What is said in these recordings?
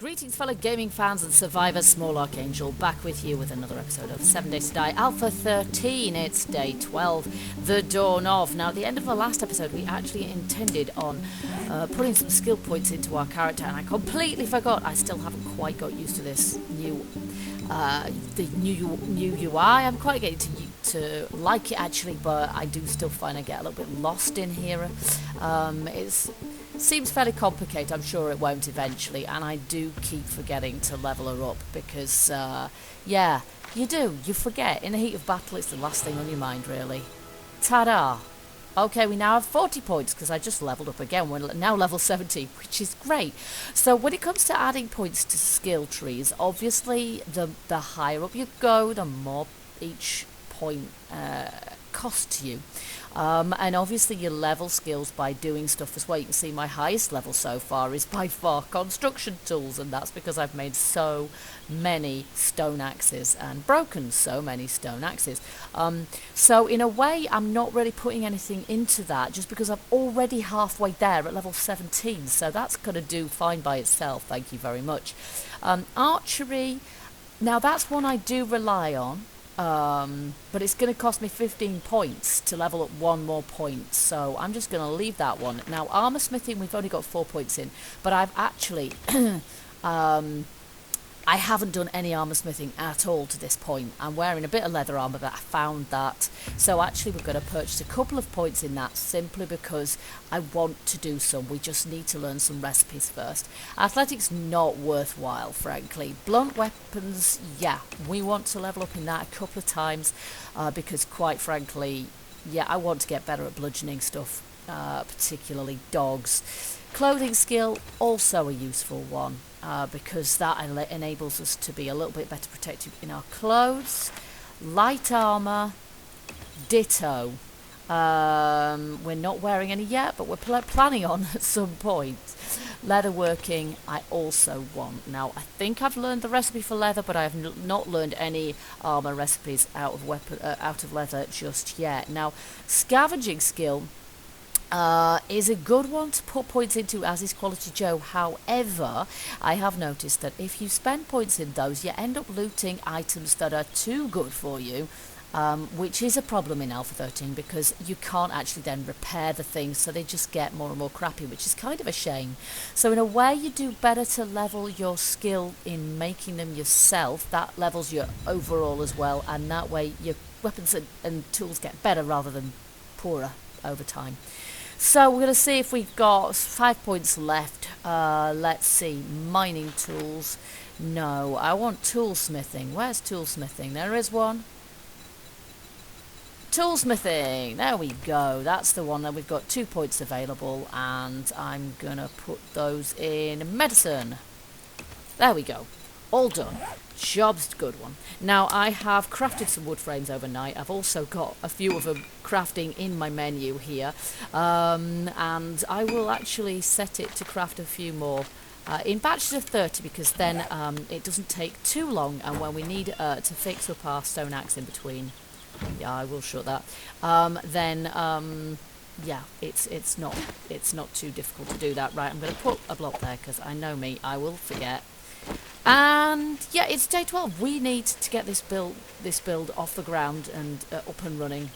Greetings fellow gaming fans and survivors, Small Archangel back with you with another episode of 7 Days To Die Alpha 13. It's day 12, the dawn of. Now at the end of the last episode we actually intended on putting some skill points into our character, and I completely forgot. I still haven't quite got used to this new UI. I'm quite getting to like it actually, but I do still find I get a little bit lost in here. Seems fairly complicated. I'm sure it won't eventually, and I do keep forgetting to level her up because, yeah, you do. You forget. In the heat of battle, it's the last thing on your mind, really. Ta-da! Okay, we now have 40 points because I just leveled up again. We're now level 70, which is great. So when it comes to adding points to skill trees, obviously the higher up you go, the more each point costs you. And obviously you level skills by doing stuff as well. You can see my highest level so far is by far construction tools, and that's because I've made so many stone axes and broken so many stone axes. So in a way I'm not really putting anything into that just because I'm already halfway there at level 17, so that's going to do fine by itself, thank you very much. Archery, now that's one I do rely on. But it's going to cost me 15 points to level up one more point, so I'm just going to leave that one. Now, armor smithing, we've only got 4 points in, but I've actually, I haven't done any armor smithing at all to this point. I'm wearing a bit of leather armor, but I found that. So actually we're going to purchase a couple of points in that simply because I want to do some. We just need to learn some recipes first. Athletics, not worthwhile, frankly. Blunt weapons, yeah, we want to level up in that a couple of times because quite frankly, yeah, I want to get better at bludgeoning stuff, particularly dogs. Clothing skill, also a useful one. Because that enables us to be a little bit better protected in our clothes. Light armor, ditto. We're not wearing any yet, but we're planning on at some point. Leatherworking, I also want. Now, I think I've learned the recipe for leather, but I have not learned any armor recipes out of leather just yet. Now, scavenging skill is a good one to put points into, as is Quality Joe. However, I have noticed that if you spend points in those, you end up looting items that are too good for you, which is a problem in Alpha 13 because you can't actually then repair the things, so they just get more and more crappy, which is kind of a shame. So in a way, you do better to level your skill in making them yourself. That levels your overall as well, and that way your weapons and tools get better rather than poorer over time. So we're going to see if we've got 5 points left. Let's see. Mining tools. No, I want toolsmithing. Where's toolsmithing? There is one. Toolsmithing. There we go. That's the one. That we've got 2 points available, and I'm going to put those in medicine. There we go. All done. Job's a good one. Now, I have crafted some wood frames overnight. I've also got a few of them crafting in my menu here. And I will actually set it to craft a few more in batches of 30 because then it doesn't take too long. And when we need to fix up our stone axe in between, yeah, I will shut that, yeah, it's not too difficult to do that. Right, I'm going to put a block there because I know me, I will forget. And yeah, it's day 12. We need to get this build off the ground and up and running.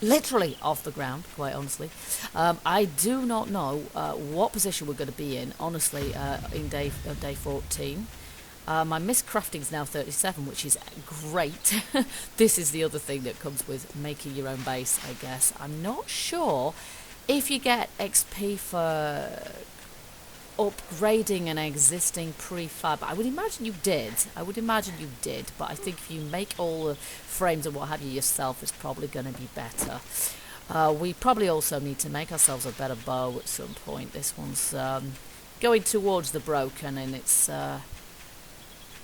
Literally off the ground, quite honestly. I do not know what position we're going to be in, honestly, in day 14. My missed crafting is now 37, which is great. This is the other thing that comes with making your own base, I guess. I'm not sure if you get XP for upgrading an existing prefab. I would imagine you did. But I think if you make all the frames and what have you yourself, it's probably going to be better. We probably also need to make ourselves a better bow at some point. This one's going towards the broken, and it's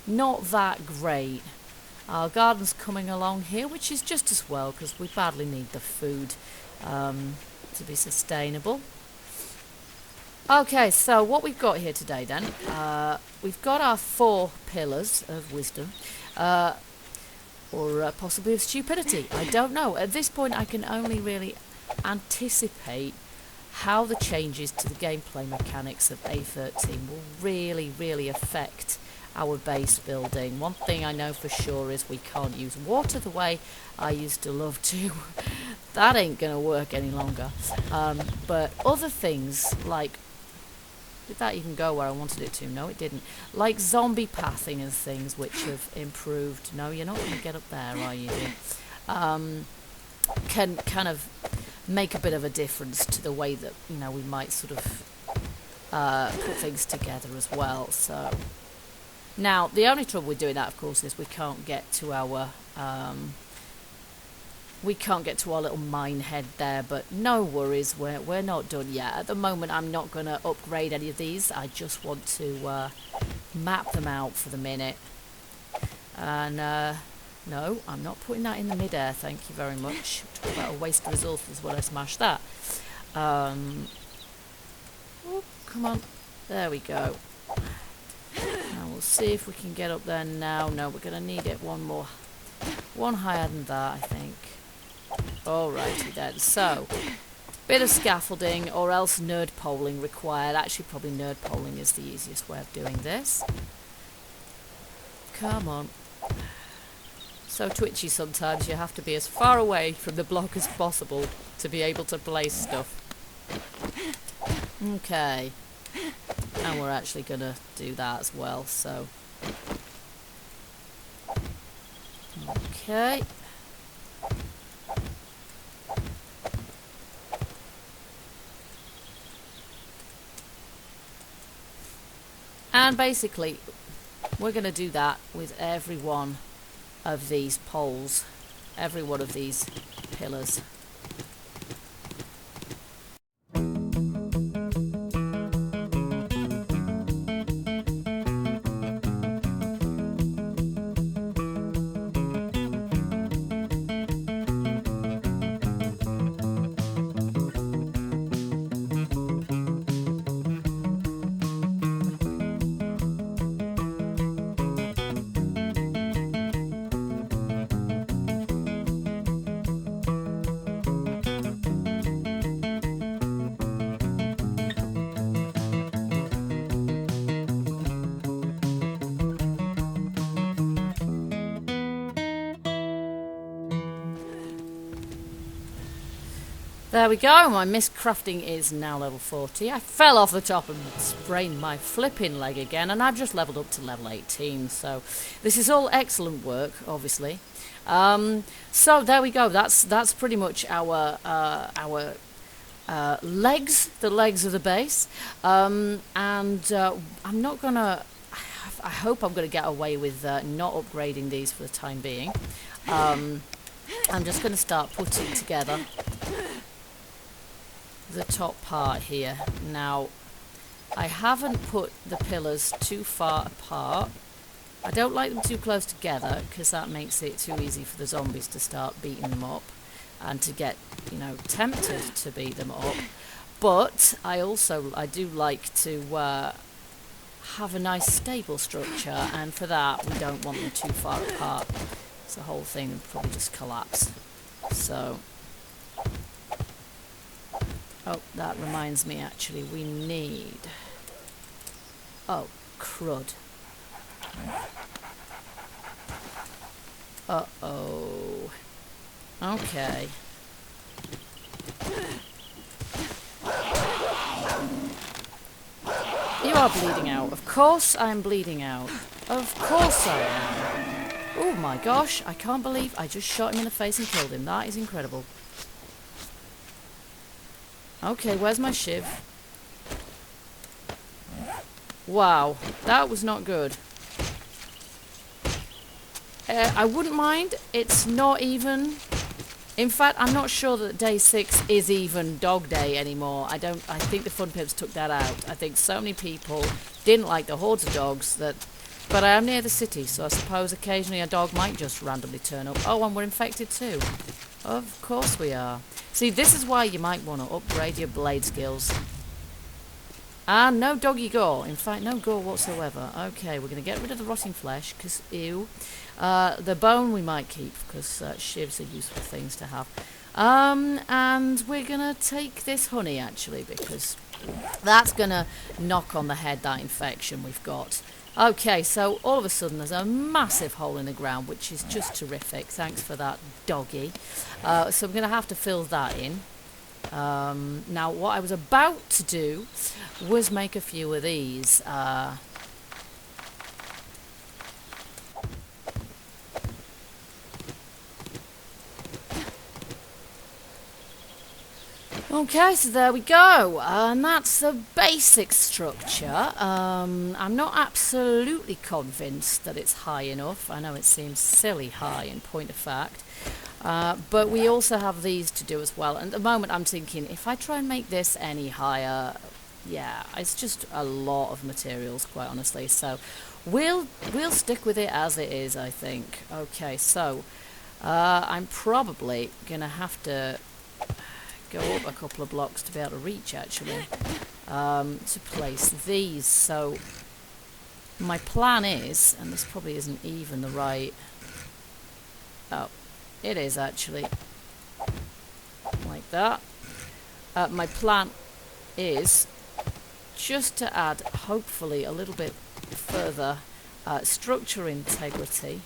not that great. Our garden's coming along here, which is just as well because we badly need the food to be sustainable. Okay, so what we've got here today then, we've got our 4 pillars of wisdom, or possibly of stupidity, I don't know. At this point I can only really anticipate how the changes to the gameplay mechanics of A13 will really affect our base building. One thing I know for sure is we can't use water the way I used to love to. That ain't gonna work any longer. But other things like, did that even go where I wanted it to? No, it didn't. Like zombie pathing and things which have improved. No, you're not gonna get up there, are you? Can kind of make a bit of a difference to the way that, you know, we might sort of put things together as well. So now the only trouble with doing that, of course, is we can't get to our little mine head there, but no worries, we're not done yet. At the moment I'm not going to upgrade any of these. I just want to map them out for the minute. And no, I'm not putting that in the mid-air, thank you very much. Talk about a waste of resources when I smash that. Oh, come on. There we go. Now we'll see if we can get up there now. No, we're going to need it one higher than that, I think. Alrighty then. So, bit of scaffolding or else nerd poling required. Actually, probably nerd poling is the easiest way of doing this. Come on. So twitchy sometimes, you have to be as far away from the block as possible to be able to place stuff. Okay. And we're actually going to do that as well, so. Okay. And basically, we're going to do that with every one of these poles, every one of these pillars. There we go, my mist crafting is now level 40. I fell off the top and sprained my flipping leg again, and I've just leveled up to level 18, so this is all excellent work, obviously. So there we go, that's pretty much our legs, the legs of the base. I'm not gonna, I hope I'm gonna get away with not upgrading these for the time being. I'm just gonna start putting together the top part here. Now, I haven't put the pillars too far apart. I don't like them too close together because that makes it too easy for the zombies to start beating them up and to get, you know, tempted to beat them up. But I do like to have a nice stable structure, and for that we don't want them too far apart. So the whole thing would probably just collapse. So. Oh, that reminds me, actually, we need... Oh, crud. Uh-oh. Okay. You are bleeding out. Of course I'm bleeding out. Of course I am. Oh my gosh, I can't believe I just shot him in the face and killed him. That is incredible. Okay, where's my shiv? Wow, that was not good. I wouldn't mind. It's not even... In fact, I'm not sure that day 6 is even dog day anymore. I think the Fun Pips took that out. I think so many people didn't like the hordes of dogs that... But I am near the city, so I suppose occasionally a dog might just randomly turn up. Oh, and we're infected too. Of course we are. See, this is why you might want to upgrade your blade skills. And no doggy gore. In fact, no gore whatsoever. Okay, we're going to get rid of the rotting flesh, because, ew. The bone we might keep, because shivs are useful things to have. And we're gonna take this honey actually, because that's gonna knock on the head that infection we've got. Okay, so all of a sudden there's a massive hole in the ground, which is just terrific. Thanks for that, doggy. So I'm gonna have to fill that in. Now what I was about to do was make a few of these. Okay, so there we go, and that's the basic structure. I'm not absolutely convinced that it's high enough. I know it seems silly high in point of fact, but we also have these to do as well. And at the moment I'm thinking, if I try and make this any higher, yeah, it's just a lot of materials, quite honestly. So we'll stick with it as it is, I think. Okay, so I'm probably gonna have to go up a couple of blocks to be able to reach actually, to place these. So my plan is, and this probably isn't even the right, oh, it is actually, like that. My plan is just to add, hopefully, a little bit further structure integrity.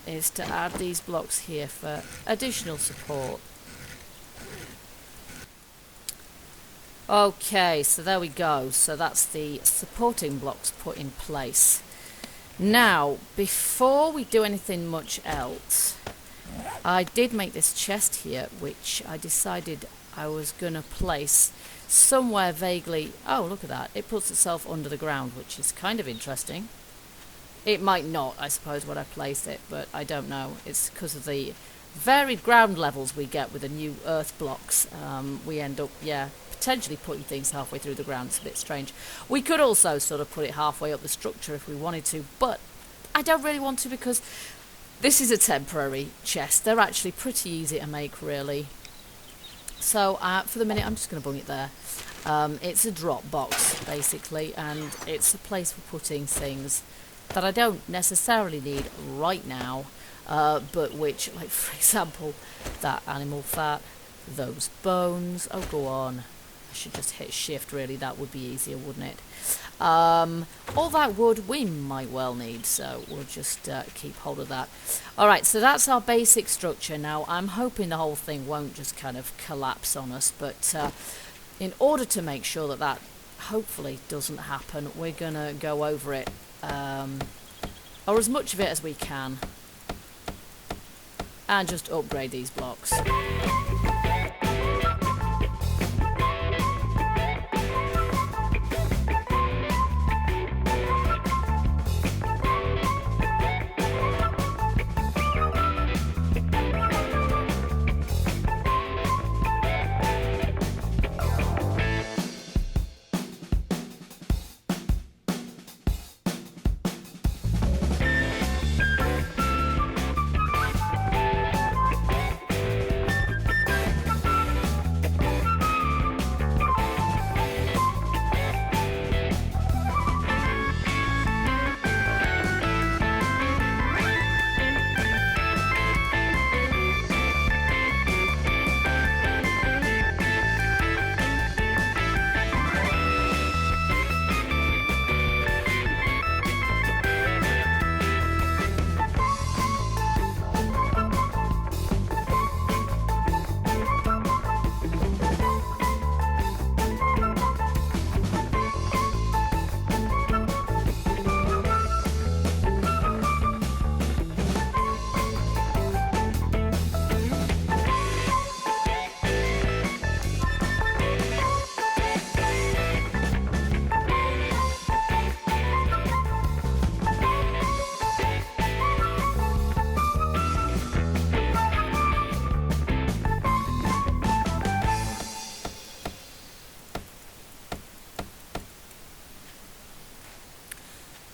Is to add these blocks here for additional support. Okay, so there we go. So that's the supporting blocks put in place. Now, before we do anything much else, I did make this chest here, which I decided I was going to place somewhere vaguely. Oh, look at that. It puts itself under the ground, which is kind of interesting. It might not, I suppose, when I place it, but I don't know. It's because of the varied ground levels we get with the new earth blocks. We end up, yeah, potentially putting things halfway through the ground. It's a bit strange. We could also sort of put it halfway up the structure if we wanted to, but I don't really want to because this is a temporary chest. They're actually pretty easy to make, really. So for the minute, I'm just going to bung it there. It's a drop box, basically, and it's a place for putting things that I don't necessarily need right now, but which, like for example, that animal fat, those bones. Oh, go on. I should just hit shift, really. That would be easier, wouldn't it? All that wood we might well need, so we'll just keep hold of that. Alright, so that's our basic structure. Now, I'm hoping the whole thing won't just kind of collapse on us, but in order to make sure that that hopefully doesn't happen, we're going to go over it, or as much of it as we can, and just upgrade these blocks.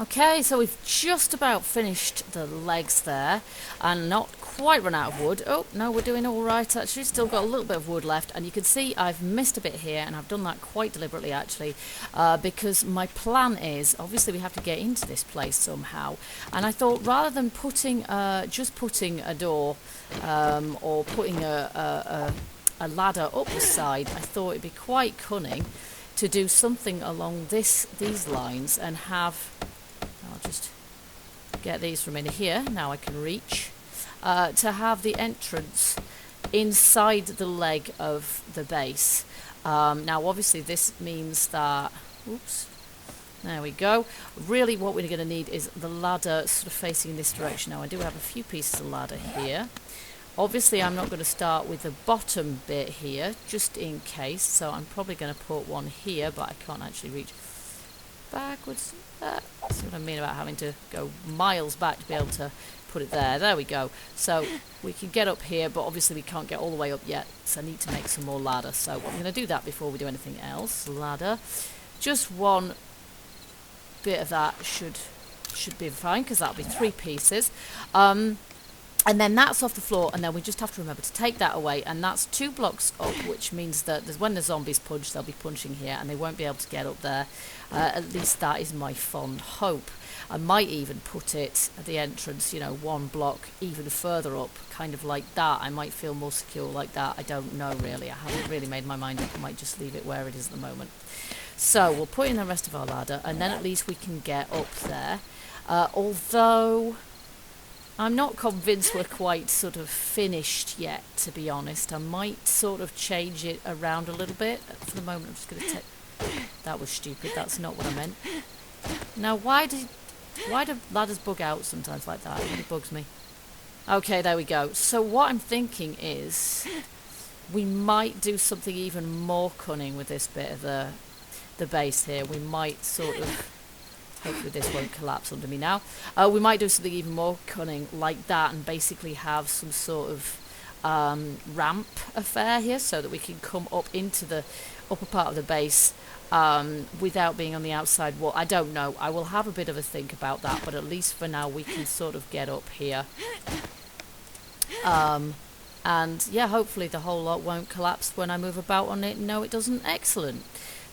Okay, so we've just about finished the legs there and not quite run out of wood. Oh, no, we're doing all right actually. Still got a little bit of wood left, and you can see I've missed a bit here, and I've done that quite deliberately actually, because my plan is, obviously we have to get into this place somehow, and I thought rather than putting just putting a door or putting a ladder up the side, I thought it'd be quite cunning to do something along these lines and have... I'll just get these from in here, now I can reach, to have the entrance inside the leg of the base. Now obviously this means that, oops, there we go. Really what we're going to need is the ladder sort of facing in this direction. Now I do have a few pieces of ladder here. Obviously I'm not going to start with the bottom bit here, just in case, so I'm probably going to put one here, but I can't actually reach backwards. That's what I mean about having to go miles back to be able to put it there. There we go. So we can get up here, but obviously we can't get all the way up yet, so I need to make some more ladder. So I'm going to do that before we do anything else. Ladder. Just one bit of that should be fine, because that'll be 3 pieces. And then that's off the floor, and then we just have to remember to take that away, and that's 2 blocks up, which means that when the zombies punch, they'll be punching here, and they won't be able to get up there. At least that is my fond hope. I might even put it at the entrance, you know, 1 block even further up, kind of like that. I might feel more secure like that. I don't know, really. I haven't really made my mind up. I might just leave it where it is at the moment. So we'll put in the rest of our ladder, and then at least we can get up there. Although... I'm not convinced we're quite sort of finished yet, to be honest. I might sort of change it around a little bit. For the moment, I'm just going to take... That was stupid. That's not what I meant. Now, why do ladders bug out sometimes like that? It really bugs me. Okay, there we go. So what I'm thinking is we might do something even more cunning with this bit of the base here. We might sort of... Hopefully this won't collapse under me now. We might do something even more cunning like that and basically have some sort of ramp affair here so that we can come up into the upper part of the base without being on the outside wall. I don't know. I will have a bit of a think about that, but at least for now we can sort of get up here. And yeah, hopefully the whole lot won't collapse when I move about on it. No, it doesn't. Excellent.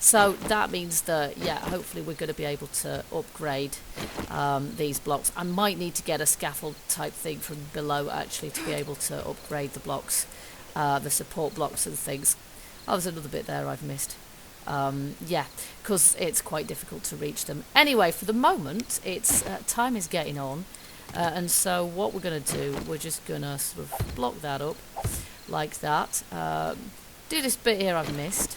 So that means that, yeah, hopefully we're going to be able to upgrade these blocks. I might need to get a scaffold type thing from below, actually, to be able to upgrade the blocks, the support blocks and things. Oh, there's another bit there I've missed. Yeah, because it's quite difficult to reach them. Anyway, for the moment, it's time is getting on. And so what we're going to do, we're just going to sort of block that up like that. Do this bit here I've missed.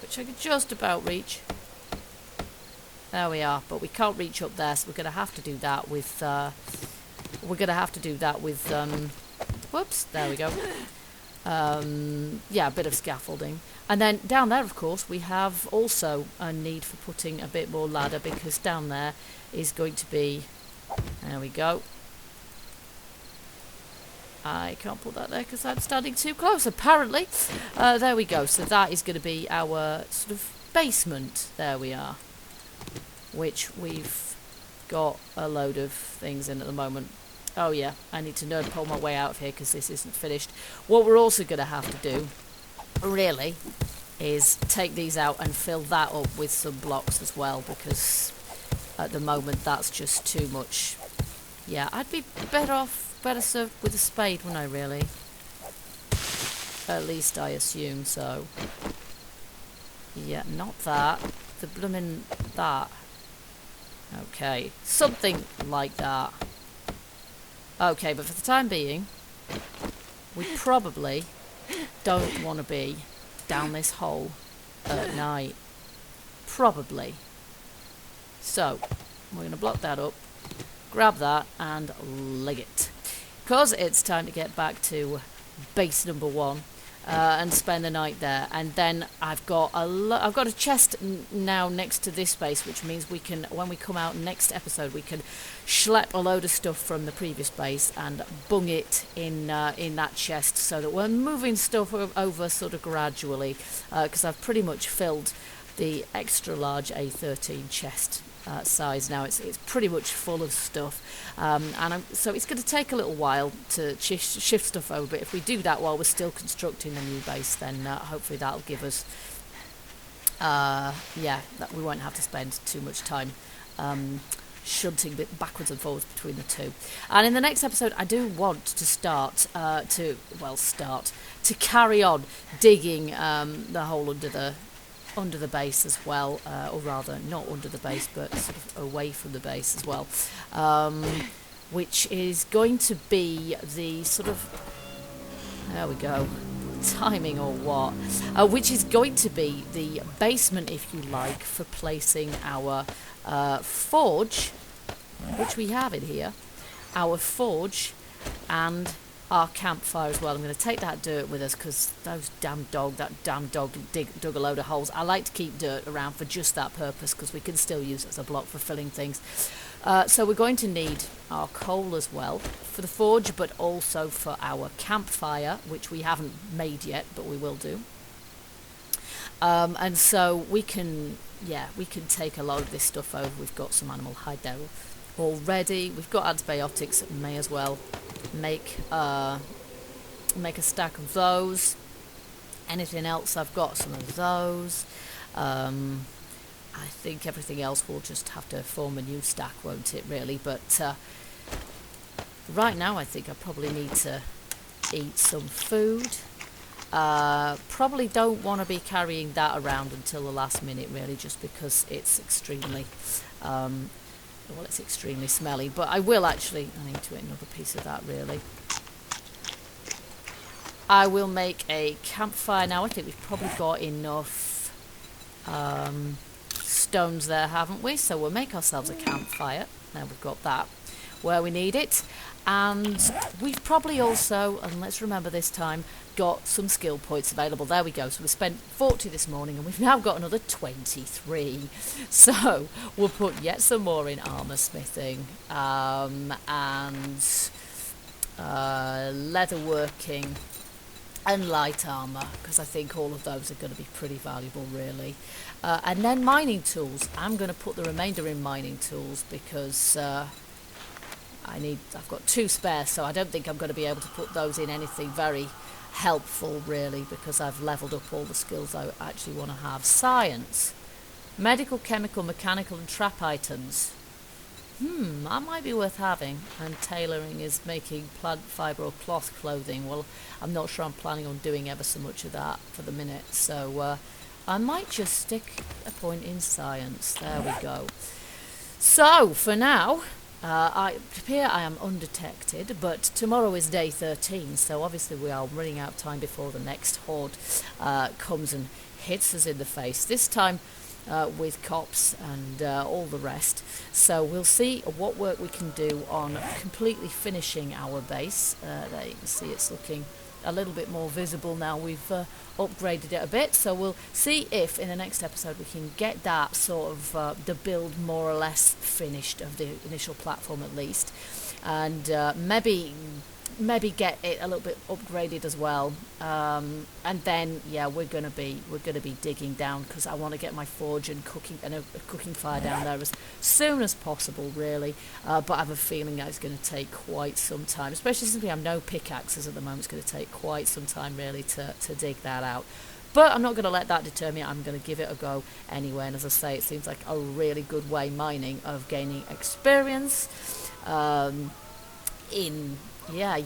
Which I could just about reach. There we are, but we can't reach up there, so we're going to have to do that with. Whoops! There we go. Yeah, a bit of scaffolding, and then down there, of course, we have also a need for putting a bit more ladder, because down there is going to be. There we go. I can't put that there because I'm standing too close, apparently. There we go. So that is going to be our sort of basement. There we are. Which we've got a load of things in at the moment. Oh yeah, I need to nerd pull my way out of here because this isn't finished. What we're also going to have to do, really, is take these out and fill that up with some blocks as well, because at the moment that's just too much. Yeah, I'd be better served with a spade, wouldn't I, really? At least I assume so. Yeah, not that. The bloomin' that. Okay, something like that. Okay, but for the time being, we probably don't want to be down this hole at night. Probably. So, we're going to block that up, grab that, and leg it. Because it's time to get back to base number 1. and spend the night there. And then I've got a chest now next to this base, which means we can, when we come out next episode, we can schlep a load of stuff from the previous base and bung it in that chest, so that we're moving stuff over sort of gradually, because I've pretty much filled the extra large A13 chest size now. It's pretty much full of stuff, so it's going to take a little while to shift stuff over, but if we do that while we're still constructing the new base, then hopefully that'll give us that we won't have to spend too much time shunting bit backwards and forwards between the two. And in the next episode, I do want to start to carry on digging the hole under the base as well, or rather not under the base, but sort of away from the base as well, which is going to be the sort of, there we go, timing or what, which is going to be the basement, if you like, for placing our forge, which we have in here, our forge and our campfire as well. I'm going to take that dirt with us because that damn dog dug a load of holes. I like to keep dirt around for just that purpose, because we can still use it as a block for filling things. So we're going to need our coal as well for the forge, but also for our campfire, which we haven't made yet, but we will do. And so we can take a lot of this stuff over. We've got some animal hide there already. We've got antibiotics. May as well make a stack of those. Anything else, I've got some of those. I think everything else will just have to form a new stack, won't it, really? But right now I think I probably need to eat some food. Probably don't want to be carrying that around until the last minute, really, just because it's extremely it's extremely smelly. But I will actually, I need to eat another piece of that, really. I will make a campfire now. I think we've probably got enough stones there, haven't we? So we'll make ourselves a campfire. Now we've got that where we need it. And we've probably also, and let's remember this time, got some skill points available. There we go. So we spent 40 this morning and we've now got another 23. So we'll put yet some more in armour smithing and leatherworking and light armour, because I think all of those are going to be pretty valuable, really. And then mining tools. I'm going to put the remainder in mining tools because I've got 2 spare, so I don't think I'm going to be able to put those in anything very helpful, really, because I've leveled up all the skills I actually want to have. Science, medical, chemical, mechanical and trap items. That might be worth having. And tailoring is making plant fibre or cloth clothing. Well, I'm not sure I'm planning on doing ever so much of that for the minute, so I might just stick a point in science. There we go. So for now, here I am undetected, but tomorrow is day 13, so obviously we are running out of time before the next horde comes and hits us in the face, this time with cops and all the rest. So we'll see what work we can do on completely finishing our base. There you can see it's looking a little bit more visible now. We've upgraded it a bit, so we'll see if in the next episode we can get that sort of the build more or less finished of the initial platform at least, and maybe get it a little bit upgraded as well, and then we're gonna be digging down, because I want to get my forge and a cooking fire down there as soon as possible, really. But I have a feeling that it's going to take quite some time, especially since we have no pickaxes at the moment. It's going to take quite some time, really, to dig that out. But I'm not going to let that deter me. I'm going to give it a go anyway. And as I say, it seems like a really good way, mining, of gaining experience in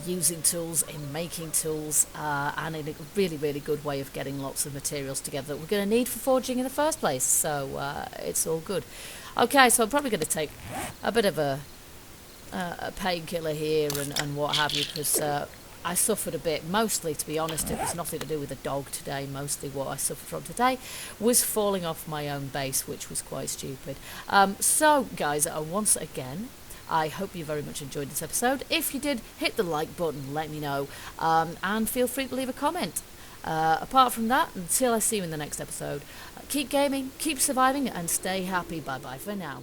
using tools, in making tools, and in a really, really good way of getting lots of materials together that we're going to need for forging in the first place. So it's all good. Okay, so I'm probably going to take a bit of a painkiller here and what have you, because I suffered a bit. Mostly, to be honest, it was nothing to do with the dog today. Mostly what I suffered from today was falling off my own base, which was quite stupid. So, guys, once again, I hope you very much enjoyed this episode. If you did, hit the like button, let me know, and feel free to leave a comment. Apart from that, until I see you in the next episode, keep gaming, keep surviving, and stay happy. Bye bye for now.